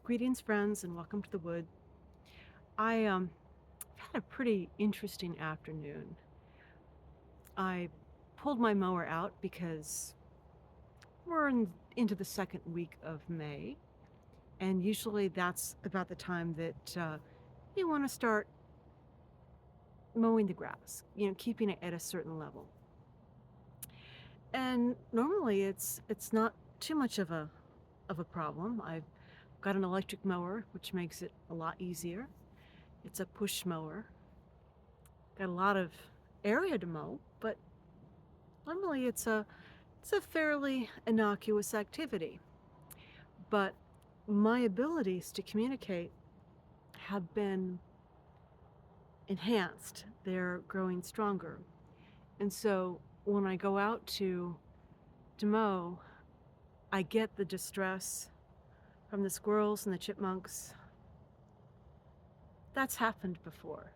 Greetings, friends, and welcome to the wood. I had a pretty interesting afternoon. I pulled my mower out because into the second week of May, and usually that's about the time that you want to start mowing the grass. Keeping it at a certain level. And normally it's not too much of a problem. I've got an electric mower, which makes it a lot easier. It's a push mower. Got a lot of area to mow, but normally it's a fairly innocuous activity. But my abilities to communicate have been enhanced. They're growing stronger. And so when I go out to mow, I get the distress from the squirrels and the chipmunks. That's happened before.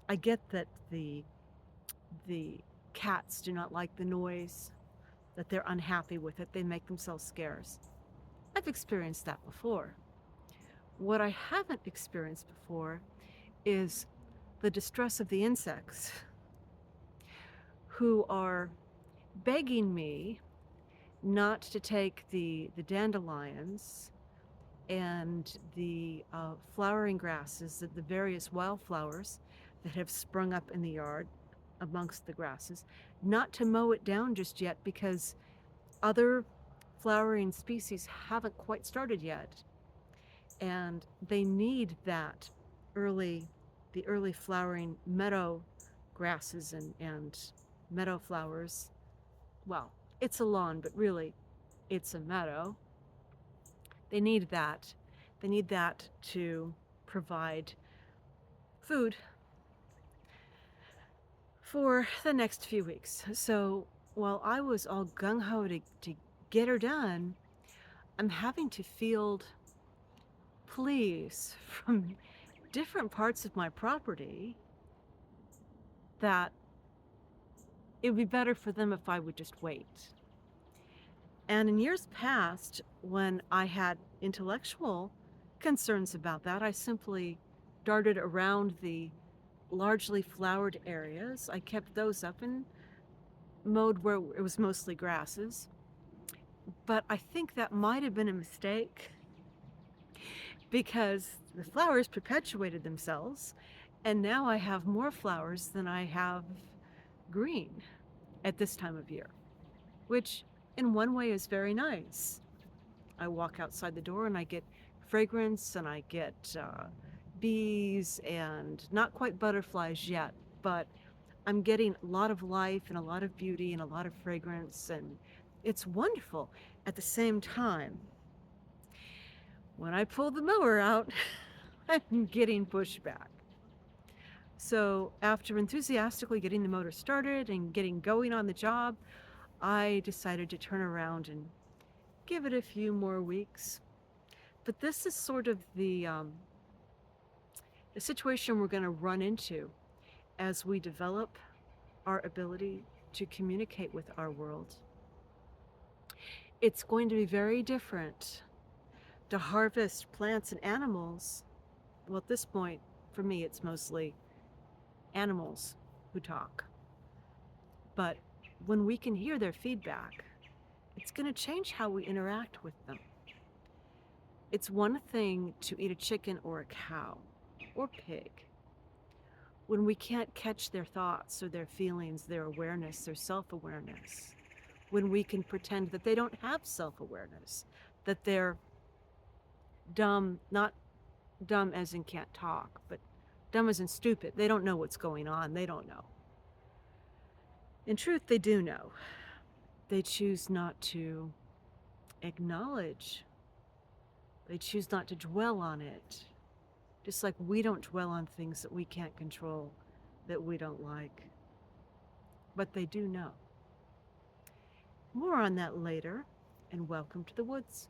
I get that the cats do not like the noise, that they're unhappy with it. They make themselves scarce. I've experienced that before. What I haven't experienced before is the distress of the insects who are begging me not to take the dandelions and the flowering grasses, the various wildflowers that have sprung up in the yard amongst the grasses, not to mow it down just yet because other flowering species haven't quite started yet. And they need the early flowering meadow grasses and meadow flowers. Well, it's a lawn, but really it's a meadow. They need that. They need that to provide food for the next few weeks. So while I was all gung-ho to get her done, I'm having to field pleas from different parts of my property that it would be better for them if I would just wait. And in years past, when I had intellectual concerns about that, I simply darted around the largely flowered areas. I kept those up and mowed where it was mostly grasses. But I think that might have been a mistake because the flowers perpetuated themselves, and now I have more flowers than I have green at this time of year, which in one way is very nice. I walk outside the door and I get fragrance and I get bees and not quite butterflies yet, but I'm getting a lot of life and a lot of beauty and a lot of fragrance, and it's wonderful. At the same time, when I pull the mower out, I'm getting pushback. So after enthusiastically getting the motor started and getting going on the job, I decided to turn around and give it a few more weeks. But this is sort of the situation we're going to run into as we develop our ability to communicate with our world. It's going to be very different to harvest plants and animals. Well, at this point, for me, it's mostly animals who talk. But when we can hear their feedback, it's going to change how we interact with them. It's one thing to eat a chicken or a cow or pig when we can't catch their thoughts or their feelings, their awareness, their self-awareness, when we can pretend that they don't have self-awareness, that they're dumb, not dumb as in can't talk, but dumb as in stupid. They don't know what's going on. They don't know. In truth, they do know. They choose not to acknowledge. They choose not to dwell on it. Just like we don't dwell on things that we can't control, that we don't like. But they do know. More on that later, and welcome to the woods.